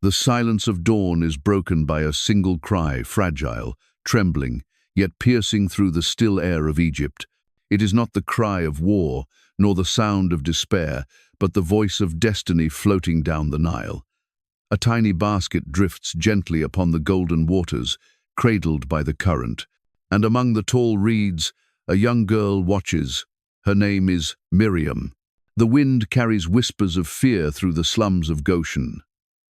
The silence of dawn is broken by a single cry, fragile, trembling, yet piercing through the still air of Egypt. It is not the cry of war, nor the sound of despair, but the voice of destiny floating down the Nile. A tiny basket drifts gently upon the golden waters, cradled by the current, and among the tall reeds, a young girl watches. Her name is Miriam. The wind carries whispers of fear through the slums of Goshen.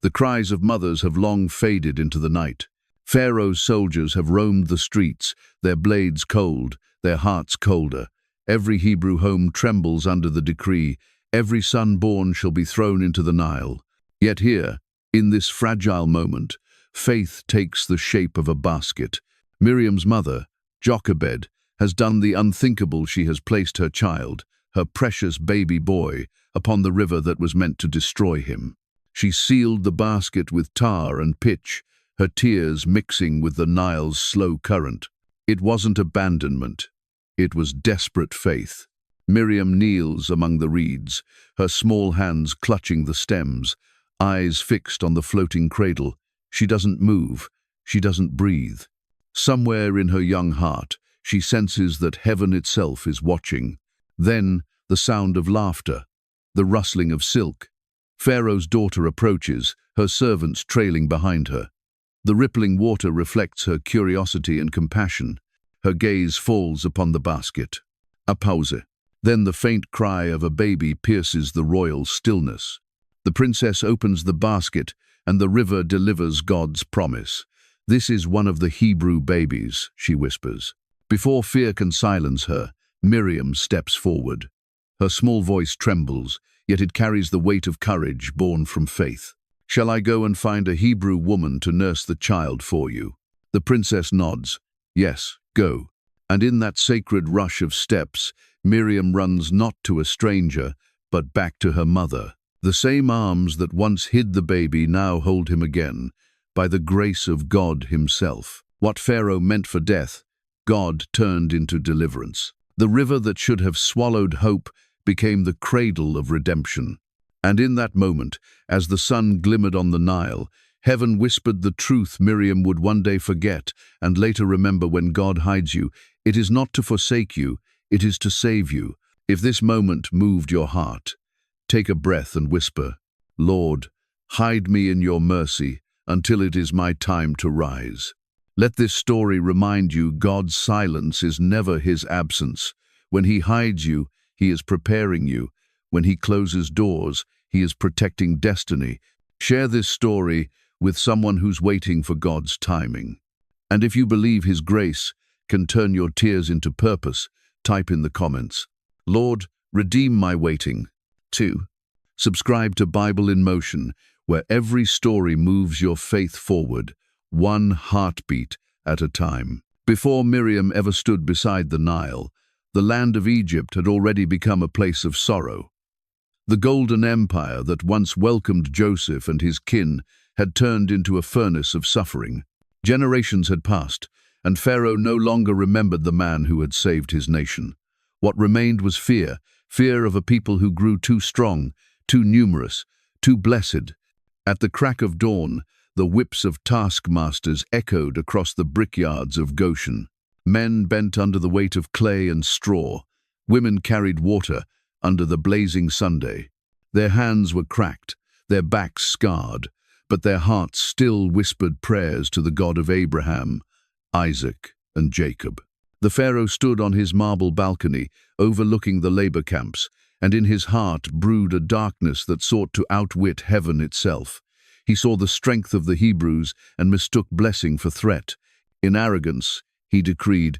The cries of mothers have long faded into the night. Pharaoh's soldiers have roamed the streets, their blades cold, their hearts colder. Every Hebrew home trembles under the decree, every son born shall be thrown into the Nile. Yet here, in this fragile moment, faith takes the shape of a basket. Miriam's mother, Jochebed, has done the unthinkable. She has placed her child, her precious baby boy, upon the river that was meant to destroy him. She sealed the basket with tar and pitch, her tears mixing with the Nile's slow current. It wasn't abandonment. It was desperate faith. Miriam kneels among the reeds, her small hands clutching the stems, eyes fixed on the floating cradle. She doesn't move. She doesn't breathe. Somewhere in her young heart, she senses that heaven itself is watching. Then, the sound of laughter, the rustling of silk. Pharaoh's daughter approaches, her servants trailing behind her. The rippling water reflects her curiosity and compassion. Her gaze falls upon the basket. A pause. Then the faint cry of a baby pierces the royal stillness. The princess opens the basket, and the river delivers God's promise. "This is one of the Hebrew babies," she whispers. Before fear can silence her, Miriam steps forward. Her small voice trembles, yet it carries the weight of courage born from faith. "Shall I go and find a Hebrew woman to nurse the child for you?" The princess nods. "Yes, go." And in that sacred rush of steps, Miriam runs not to a stranger, but back to her mother. The same arms that once hid the baby now hold him again, by the grace of God himself. What Pharaoh meant for death, God turned into deliverance. The river that should have swallowed hope became the cradle of redemption. And in that moment, as the sun glimmered on the Nile, heaven whispered the truth Miriam would one day forget and later remember. When God hides you, it is not to forsake you, it is to save you. If this moment moved your heart, take a breath and whisper, "Lord, hide me in your mercy until it is my time to rise." Let this story remind you God's silence is never his absence. When he hides you, he is preparing you. When he closes doors, he is protecting destiny. Share this story with someone who's waiting for God's timing. And if you believe his grace can turn your tears into purpose, type in the comments, "Lord, redeem my waiting." 2. Subscribe to Bible in Motion, where every story moves your faith forward, one heartbeat at a time. Before Miriam ever stood beside the Nile, the land of Egypt had already become a place of sorrow. The golden empire that once welcomed Joseph and his kin had turned into a furnace of suffering. Generations had passed, and Pharaoh no longer remembered the man who had saved his nation. What remained was fear, fear of a people who grew too strong, too numerous, too blessed. At the crack of dawn, the whips of taskmasters echoed across the brickyards of Goshen. Men bent under the weight of clay and straw. Women carried water under the blazing Sunday. Their hands were cracked, their backs scarred, but their hearts still whispered prayers to the God of Abraham, Isaac, and Jacob. The Pharaoh stood on his marble balcony, overlooking the labor camps, and in his heart brewed a darkness that sought to outwit heaven itself. He saw the strength of the Hebrews and mistook blessing for threat. In arrogance, he decreed,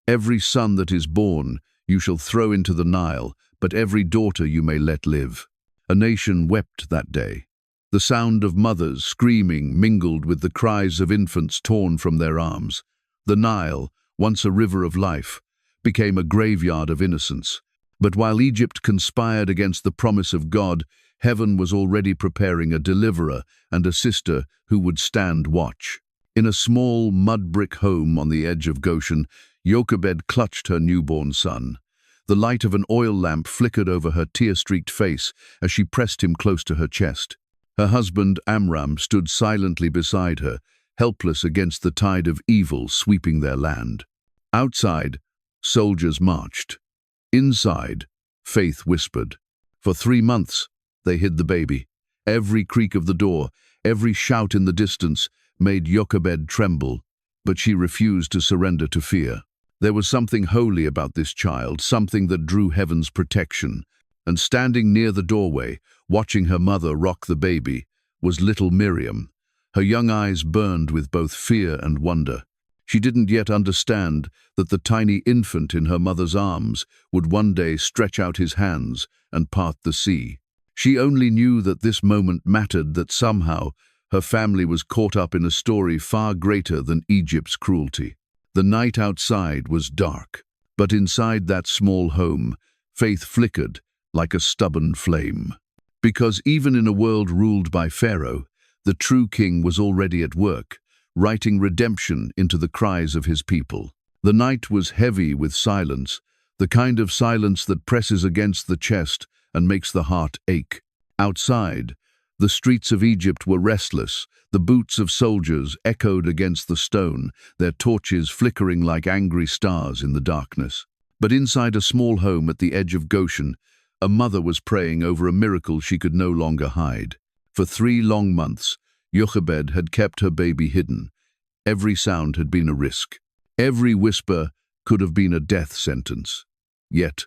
"Every son that is born you shall throw into the Nile, but every daughter you may let live." A nation wept that day. The sound of mothers screaming mingled with the cries of infants torn from their arms. The Nile, once a river of life, became a graveyard of innocence. But while Egypt conspired against the promise of God, heaven was already preparing a deliverer and a sister who would stand watch. In a small mud-brick home on the edge of Goshen, Jochebed clutched her newborn son. The light of an oil lamp flickered over her tear-streaked face as she pressed him close to her chest. Her husband, Amram, stood silently beside her, helpless against the tide of evil sweeping their land. Outside, soldiers marched. Inside, faith whispered. For 3 months, they hid the baby. Every creak of the door, every shout in the distance made Jochebed tremble, but she refused to surrender to fear. There was something holy about this child, something that drew heaven's protection. And standing near the doorway, watching her mother rock the baby, was little Miriam. Her young eyes burned with both fear and wonder. She didn't yet understand that the tiny infant in her mother's arms would one day stretch out his hands and part the sea. She only knew that this moment mattered, that somehow her family was caught up in a story far greater than Egypt's cruelty. The night outside was dark, but inside that small home, faith flickered like a stubborn flame. Because even in a world ruled by Pharaoh, the true king was already at work, writing redemption into the cries of his people. The night was heavy with silence, the kind of silence that presses against the chest and makes the heart ache. Outside, the streets of Egypt were restless. The boots of soldiers echoed against the stone, their torches flickering like angry stars in the darkness. But inside a small home at the edge of Goshen, a mother was praying over a miracle she could no longer hide. For 3 long months, Jochebed had kept her baby hidden. Every sound had been a risk. Every whisper could have been a death sentence. Yet,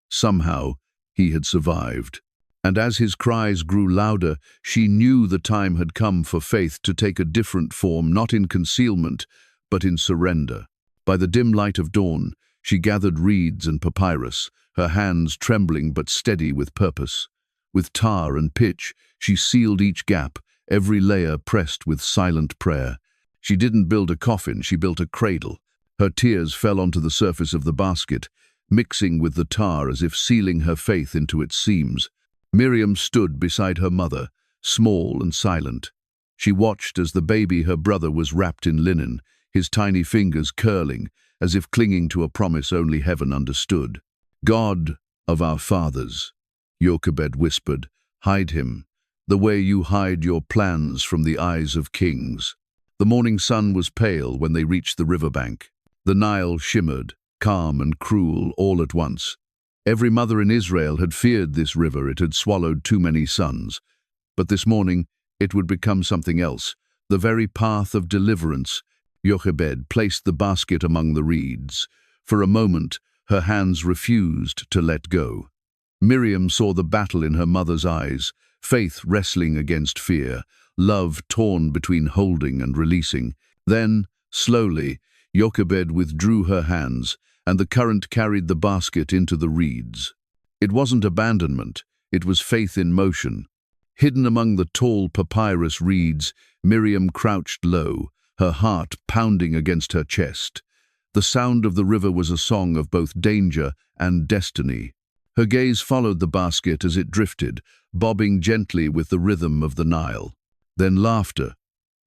somehow, he had survived. And as his cries grew louder, she knew the time had come for faith to take a different form, not in concealment, but in surrender. By the dim light of dawn, she gathered reeds and papyrus, her hands trembling but steady with purpose. With tar and pitch, she sealed each gap, every layer pressed with silent prayer. She didn't build a coffin, she built a cradle. Her tears fell onto the surface of the basket, mixing with the tar as if sealing her faith into its seams. Miriam stood beside her mother, small and silent. She watched as the baby, her brother, was wrapped in linen, his tiny fingers curling, as if clinging to a promise only heaven understood. "God of our fathers," Jochebed whispered, "hide him, the way you hide your plans from the eyes of kings." The morning sun was pale when they reached the riverbank. The Nile shimmered, calm and cruel all at once. Every mother in Israel had feared this river. It had swallowed too many sons. But this morning, it would become something else, the very path of deliverance. Jochebed placed the basket among the reeds. For a moment, her hands refused to let go. Miriam saw the battle in her mother's eyes, faith wrestling against fear, love torn between holding and releasing. Then, slowly, Jochebed withdrew her hands, and the current carried the basket into the reeds. It wasn't abandonment, it was faith in motion. Hidden among the tall papyrus reeds, Miriam crouched low, her heart pounding against her chest. The sound of the river was a song of both danger and destiny. Her gaze followed the basket as it drifted, bobbing gently with the rhythm of the Nile. Then laughter,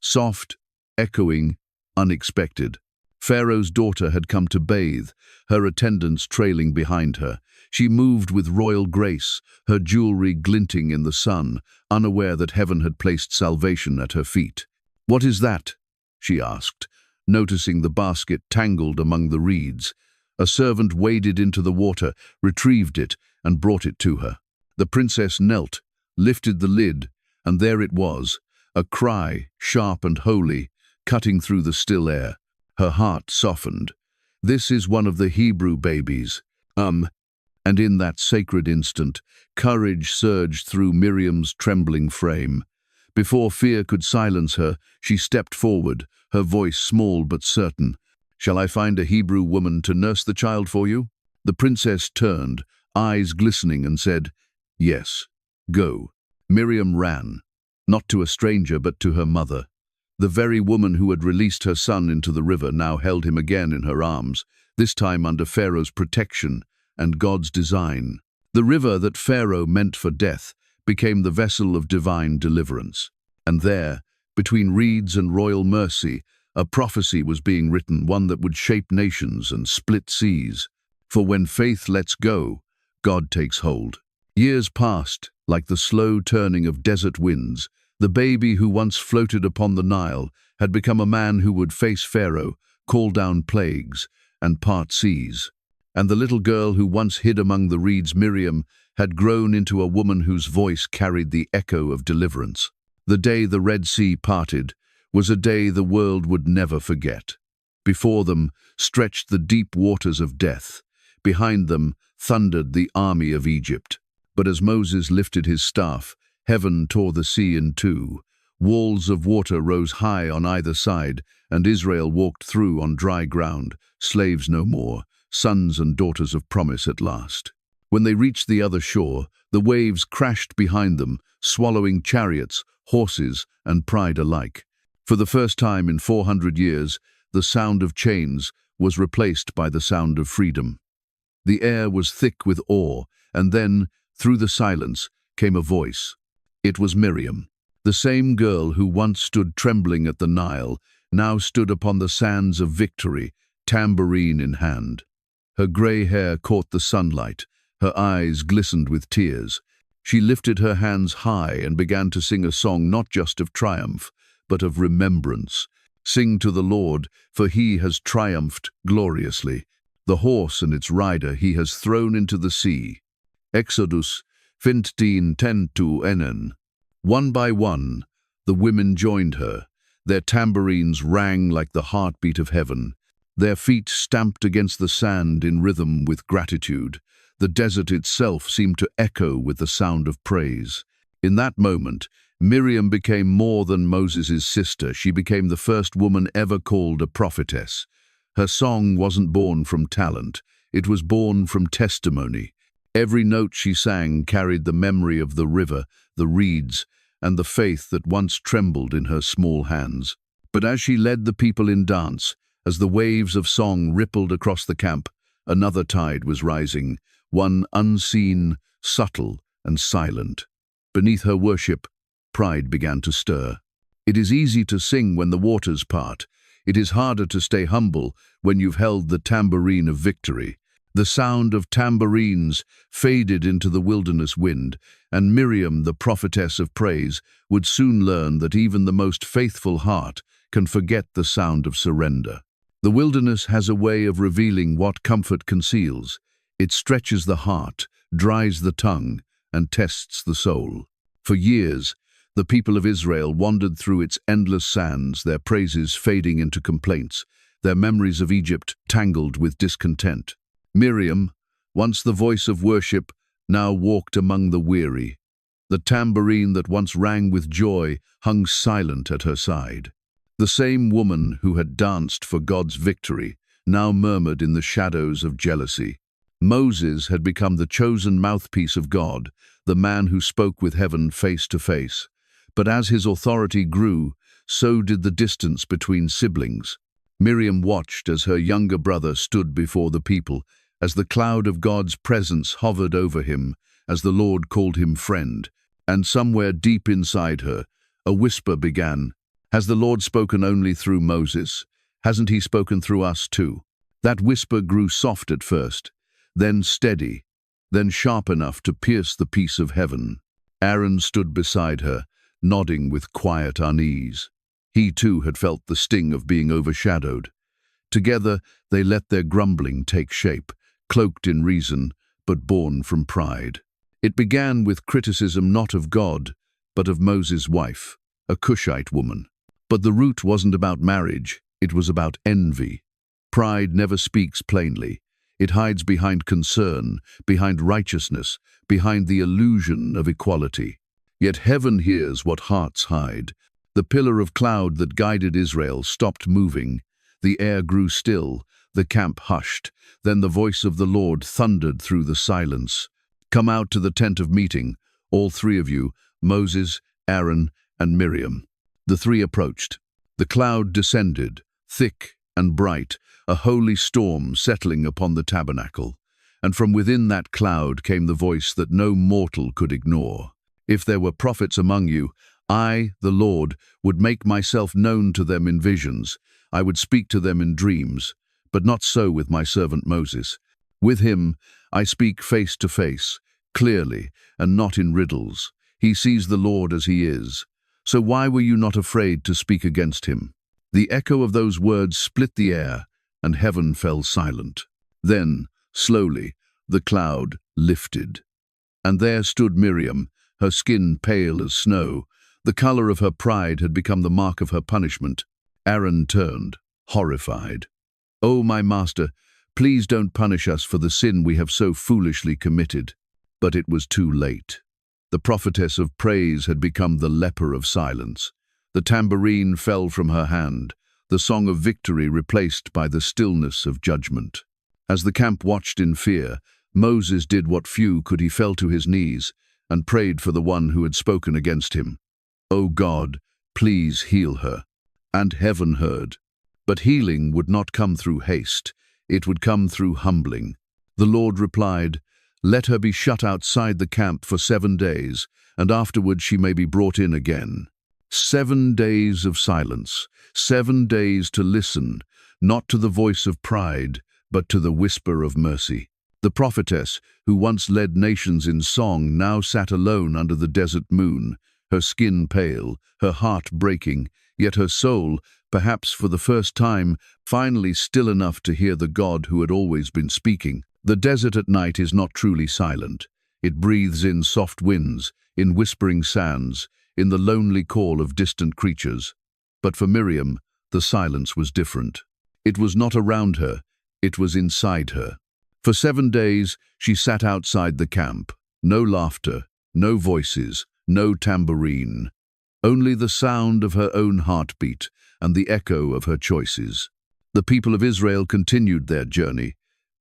soft, echoing, unexpected. Pharaoh's daughter had come to bathe, her attendants trailing behind her. She moved with royal grace, her jewelry glinting in the sun, unaware that heaven had placed salvation at her feet. "What is that?" she asked, noticing the basket tangled among the reeds. A servant waded into the water, retrieved it, and brought it to her. The princess knelt, lifted the lid, and there it was, a cry, sharp and holy, cutting through the still air. Her heart softened. "This is one of the Hebrew babies." And in that sacred instant, courage surged through Miriam's trembling frame. Before fear could silence her, she stepped forward, her voice small but certain. "Shall I find a Hebrew woman to nurse the child for you?" The princess turned, eyes glistening, and said, "Yes, go." Miriam ran, not to a stranger but to her mother. The very woman who had released her son into the river now held him again in her arms, this time under Pharaoh's protection and God's design. The river that Pharaoh meant for death became the vessel of divine deliverance. And there, between reeds and royal mercy, a prophecy was being written, one that would shape nations and split seas. For when faith lets go, God takes hold. Years passed, like the slow turning of desert winds, The baby who once floated upon the Nile had become a man who would face Pharaoh, call down plagues, and part seas. And the little girl who once hid among the reeds, Miriam, had grown into a woman whose voice carried the echo of deliverance. The day the Red Sea parted was a day the world would never forget. Before them stretched the deep waters of death. Behind them thundered the army of Egypt. But as Moses lifted his staff, heaven tore the sea in two. Walls of water rose high on either side, and Israel walked through on dry ground, slaves no more, sons and daughters of promise at last. When they reached the other shore, the waves crashed behind them, swallowing chariots, horses, and pride alike. For the first time in 400 years, the sound of chains was replaced by the sound of freedom. The air was thick with awe, and then, through the silence, came a voice. It was Miriam. The same girl who once stood trembling at the Nile now stood upon the sands of victory, tambourine in hand. Her grey hair caught the sunlight, her eyes glistened with tears. She lifted her hands high and began to sing a song not just of triumph, but of remembrance. Sing to the Lord, for he has triumphed gloriously. The horse and its rider he has thrown into the sea. Exodus 15:10-11. One by one, the women joined her. Their tambourines rang like the heartbeat of heaven. Their feet stamped against the sand in rhythm with gratitude. The desert itself seemed to echo with the sound of praise. In that moment, Miriam became more than Moses' sister. She became the first woman ever called a prophetess. Her song wasn't born from talent. It was born from testimony. Every note she sang carried the memory of the river, the reeds, and the faith that once trembled in her small hands. But as she led the people in dance, as the waves of song rippled across the camp, another tide was rising, one unseen, subtle, and silent. Beneath her worship, pride began to stir. It is easy to sing when the waters part. It is harder to stay humble when you've held the tambourine of victory. The sound of tambourines faded into the wilderness wind, and Miriam, the prophetess of praise, would soon learn that even the most faithful heart can forget the sound of surrender. The wilderness has a way of revealing what comfort conceals. It stretches the heart, dries the tongue, and tests the soul. For years, the people of Israel wandered through its endless sands, their praises fading into complaints, their memories of Egypt tangled with discontent. Miriam, once the voice of worship, now walked among the weary. The tambourine that once rang with joy hung silent at her side. The same woman who had danced for God's victory now murmured in the shadows of jealousy. Moses had become the chosen mouthpiece of God, the man who spoke with heaven face to face. But as his authority grew, so did the distance between siblings. Miriam watched as her younger brother stood before the people, as the cloud of God's presence hovered over him, as the Lord called him friend. And somewhere deep inside her, a whisper began. Has the Lord spoken only through Moses? Hasn't he spoken through us too? That whisper grew soft at first, then steady, then sharp enough to pierce the peace of heaven. Aaron stood beside her, nodding with quiet unease. He too had felt the sting of being overshadowed. Together they let their grumbling take shape, cloaked in reason, but born from pride. It began with criticism not of God, but of Moses' wife, a Cushite woman. But the root wasn't about marriage, it was about envy. Pride never speaks plainly. It hides behind concern, behind righteousness, behind the illusion of equality. Yet heaven hears what hearts hide. The pillar of cloud that guided Israel stopped moving. The air grew still, the camp hushed. Then the voice of the Lord thundered through the silence. Come out to the tent of meeting, all three of you, Moses, Aaron, and Miriam. The three approached. The cloud descended, thick and bright, a holy storm settling upon the tabernacle. And from within that cloud came the voice that no mortal could ignore. If there were prophets among you, I, the Lord, would make myself known to them in visions. I would speak to them in dreams, but not so with my servant Moses. With him I speak face to face, clearly, and not in riddles. He sees the Lord as he is. So why were you not afraid to speak against him?" The echo of those words split the air, and heaven fell silent. Then, slowly, the cloud lifted. And there stood Miriam, her skin pale as snow. The color of her pride had become the mark of her punishment. Aaron turned, horrified. "Oh, my master, please don't punish us for the sin we have so foolishly committed." But it was too late. The prophetess of praise had become the leper of silence. The tambourine fell from her hand, the song of victory replaced by the stillness of judgment. As the camp watched in fear, Moses did what few could. He fell to his knees and prayed for the one who had spoken against him. "O God, please heal her." And heaven heard. But healing would not come through haste. It would come through humbling. The Lord replied, "Let her be shut outside the camp for 7 days, and afterward she may be brought in again." 7 days of silence, 7 days to listen, not to the voice of pride, but to the whisper of mercy. The prophetess, who once led nations in song, now sat alone under the desert moon, her skin pale, her heart breaking, yet her soul, perhaps for the first time, finally still enough to hear the God who had always been speaking. The desert at night is not truly silent. It breathes in soft winds, in whispering sands, in the lonely call of distant creatures. But for Miriam, the silence was different. It was not around her, it was inside her. For 7 days, she sat outside the camp. No laughter, no voices, no tambourine. Only the sound of her own heartbeat and the echo of her choices. The people of Israel continued their journey,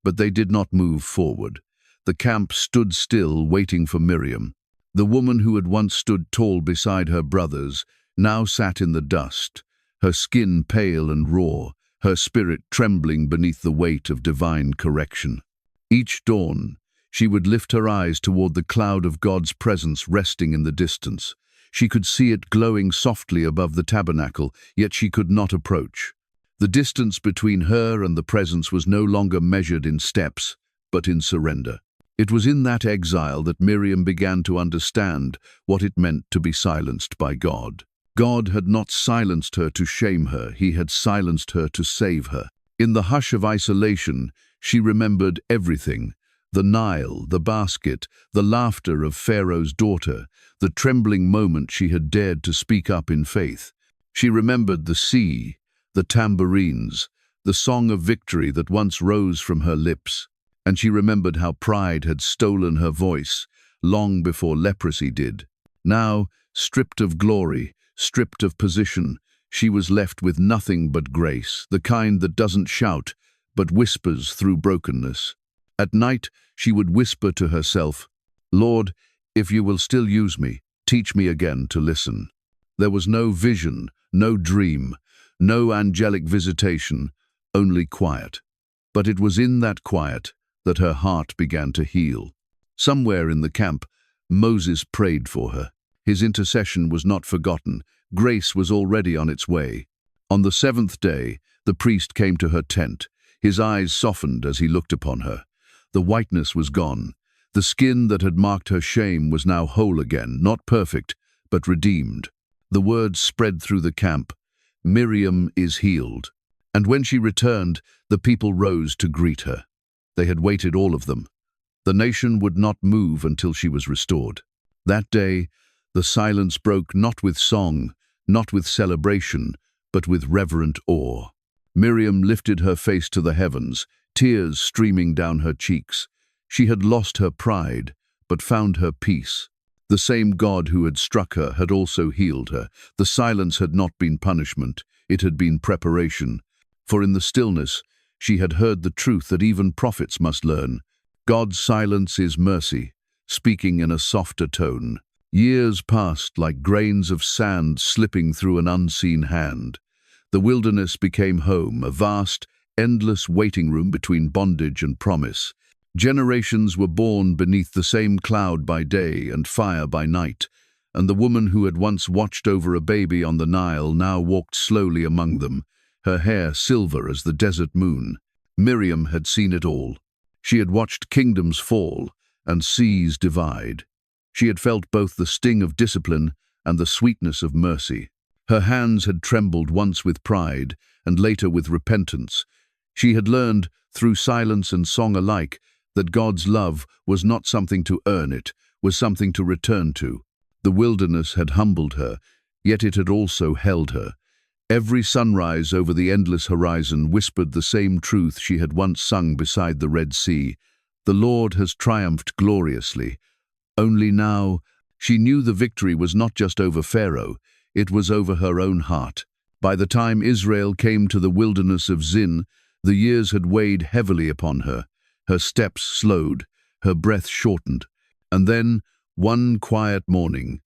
but they did not move forward. The camp stood still, waiting for Miriam. The woman who had once stood tall beside her brothers now sat in the dust, her skin pale and raw, her spirit trembling beneath the weight of divine correction. Each dawn, she would lift her eyes toward the cloud of God's presence resting in the distance. She could see it glowing softly above the tabernacle, yet she could not approach. The distance between her and the presence was no longer measured in steps, but in surrender. It was in that exile that Miriam began to understand what it meant to be silenced by God. God had not silenced her to shame her, he had silenced her to save her. In the hush of isolation, she remembered everything: the Nile, the basket, the laughter of Pharaoh's daughter, the trembling moment she had dared to speak up in faith. She remembered the sea, the tambourines, the song of victory that once rose from her lips. And she remembered how pride had stolen her voice long before leprosy did. Now, stripped of glory, stripped of position, she was left with nothing but grace, the kind that doesn't shout, but whispers through brokenness. At night, she would whisper to herself, "Lord, if you will still use me, teach me again to listen." There was no vision, no dream, no angelic visitation, only quiet. But it was in that quiet that her heart began to heal. Somewhere in the camp, Moses prayed for her. His intercession was not forgotten. Grace was already on its way. On the 7th day, the priest came to her tent. His eyes softened as he looked upon her. The whiteness was gone. The skin that had marked her shame was now whole again, not perfect, but redeemed. The word spread through the camp, "Miriam is healed." And when she returned, the people rose to greet her. They had waited, all of them. The nation would not move until she was restored. That day, the silence broke not with song, not with celebration, but with reverent awe. Miriam lifted her face to the heavens, tears streaming down her cheeks. She had lost her pride, but found her peace. The same God who had struck her had also healed her. The silence had not been punishment, it had been preparation. For in the stillness, she had heard the truth that even prophets must learn. God's silence is mercy, speaking in a softer tone. Years passed like grains of sand slipping through an unseen hand. The wilderness became home, a vast, endless waiting room between bondage and promise. Generations were born beneath the same cloud by day and fire by night, and the woman who had once watched over a baby on the Nile now walked slowly among them, her hair silver as the desert moon. Miriam had seen it all. She had watched kingdoms fall and seas divide. She had felt both the sting of discipline and the sweetness of mercy. Her hands had trembled once with pride, and later with repentance. She had learned, through silence and song alike, that God's love was not something to earn, it was something to return to. The wilderness had humbled her, yet it had also held her. Every sunrise over the endless horizon whispered the same truth she had once sung beside the Red Sea. The Lord has triumphed gloriously. Only now, she knew the victory was not just over Pharaoh, it was over her own heart. By the time Israel came to the wilderness of Zin, the years had weighed heavily upon her. Her steps slowed, her breath shortened. And then, one quiet morning,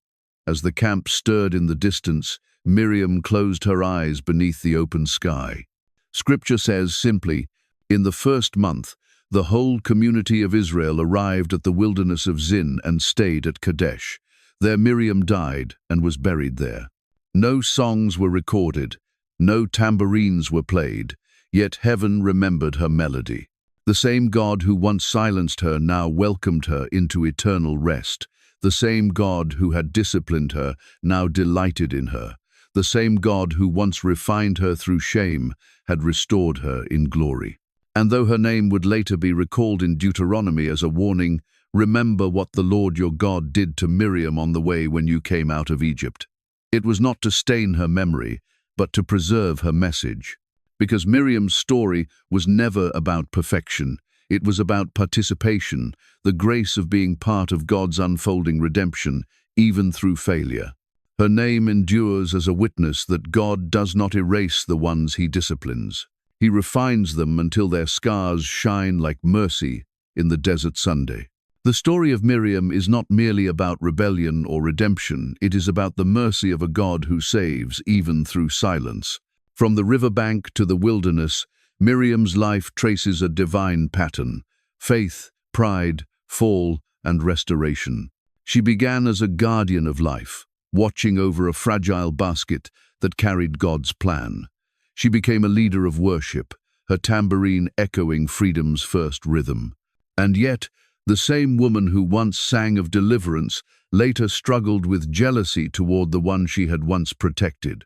as the camp stirred in the distance, Miriam closed her eyes beneath the open sky. Scripture says simply, in the first month, the whole community of Israel arrived at the wilderness of Zin and stayed at Kadesh. There Miriam died and was buried there. No songs were recorded, no tambourines were played, yet heaven remembered her melody. The same God who once silenced her now welcomed her into eternal rest. The same God who had disciplined her now delighted in her. The same God who once refined her through shame had restored her in glory. And though her name would later be recalled in Deuteronomy as a warning, remember what the Lord your God did to Miriam on the way when you came out of Egypt. It was not to stain her memory, but to preserve her message. Because Miriam's story was never about perfection, it was about participation, the grace of being part of God's unfolding redemption, even through failure. Her name endures as a witness that God does not erase the ones he disciplines. He refines them until their scars shine like mercy in the desert Sunday. The story of Miriam is not merely about rebellion or redemption, it is about the mercy of a God who saves even through silence. From the riverbank to the wilderness, Miriam's life traces a divine pattern: faith, pride, fall, and restoration. She began as a guardian of life, watching over a fragile basket that carried God's plan. She became a leader of worship, her tambourine echoing freedom's first rhythm. And yet, the same woman who once sang of deliverance later struggled with jealousy toward the one she had once protected.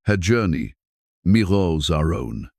Her journey mirrors our own.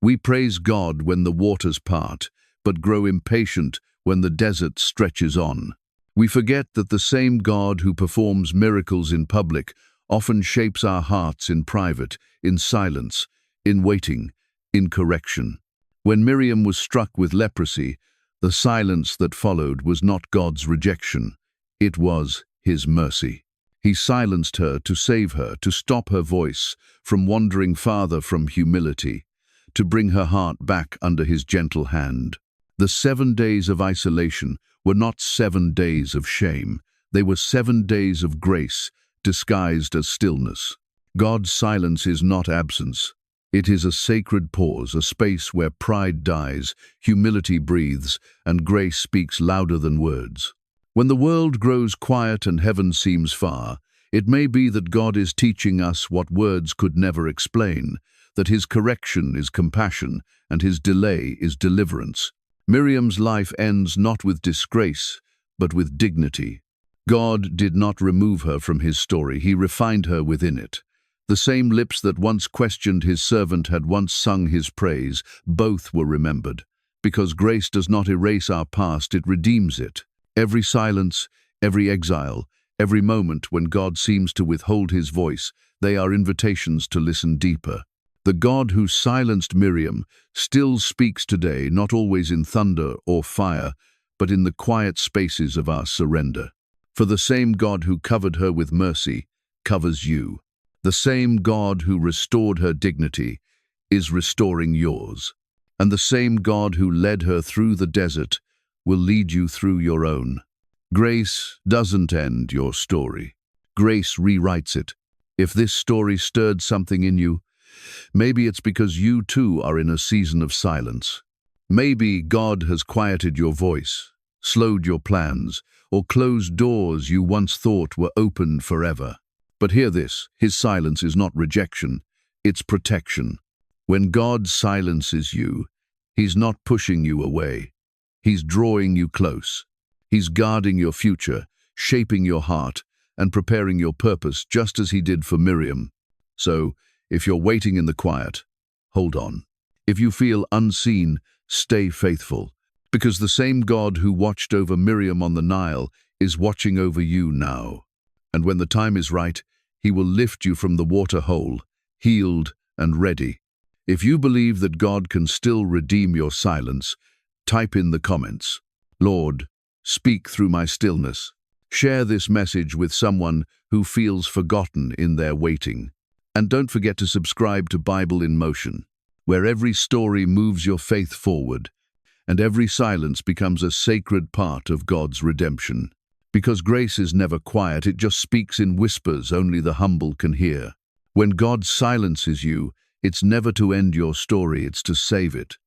We praise God when the waters part, but grow impatient when the desert stretches on. We forget that the same God who performs miracles in public often shapes our hearts in private, in silence, in waiting, in correction. When Miriam was struck with leprosy, the silence that followed was not God's rejection, it was his mercy. He silenced her to save her, to stop her voice from wandering farther from humility, to bring her heart back under his gentle hand. The 7 days of isolation were not 7 days of shame, they were 7 days of grace, disguised as stillness. God's silence is not absence. It is a sacred pause, a space where pride dies, humility breathes, and grace speaks louder than words. When the world grows quiet and heaven seems far, it may be that God is teaching us what words could never explain, that his correction is compassion and his delay is deliverance. Miriam's life ends not with disgrace, but with dignity. God did not remove her from his story, he refined her within it. The same lips that once questioned his servant had once sung his praise, both were remembered. Because grace does not erase our past, it redeems it. Every silence, every exile, every moment when God seems to withhold his voice, they are invitations to listen deeper. The God who silenced Miriam still speaks today, not always in thunder or fire, but in the quiet spaces of our surrender. For the same God who covered her with mercy covers you. The same God who restored her dignity is restoring yours. And the same God who led her through the desert will lead you through your own. Grace doesn't end your story. Grace rewrites it. If this story stirred something in you, maybe it's because you too are in a season of silence. Maybe God has quieted your voice, slowed your plans, or closed doors you once thought were open forever. But hear this, his silence is not rejection, it's protection. When God silences you, he's not pushing you away. He's drawing you close. He's guarding your future, shaping your heart, and preparing your purpose just as he did for Miriam. So, if you're waiting in the quiet, hold on. If you feel unseen, stay faithful, because the same God who watched over Miriam on the Nile is watching over you now. And when the time is right, he will lift you from the water hole, healed and ready. If you believe that God can still redeem your silence, type in the comments, "Lord, speak through my stillness." Share this message with someone who feels forgotten in their waiting. And don't forget to subscribe to Bible in Motion, where every story moves your faith forward, and every silence becomes a sacred part of God's redemption. Because grace is never quiet, it just speaks in whispers only the humble can hear. When God silences you, it's never to end your story, it's to save it.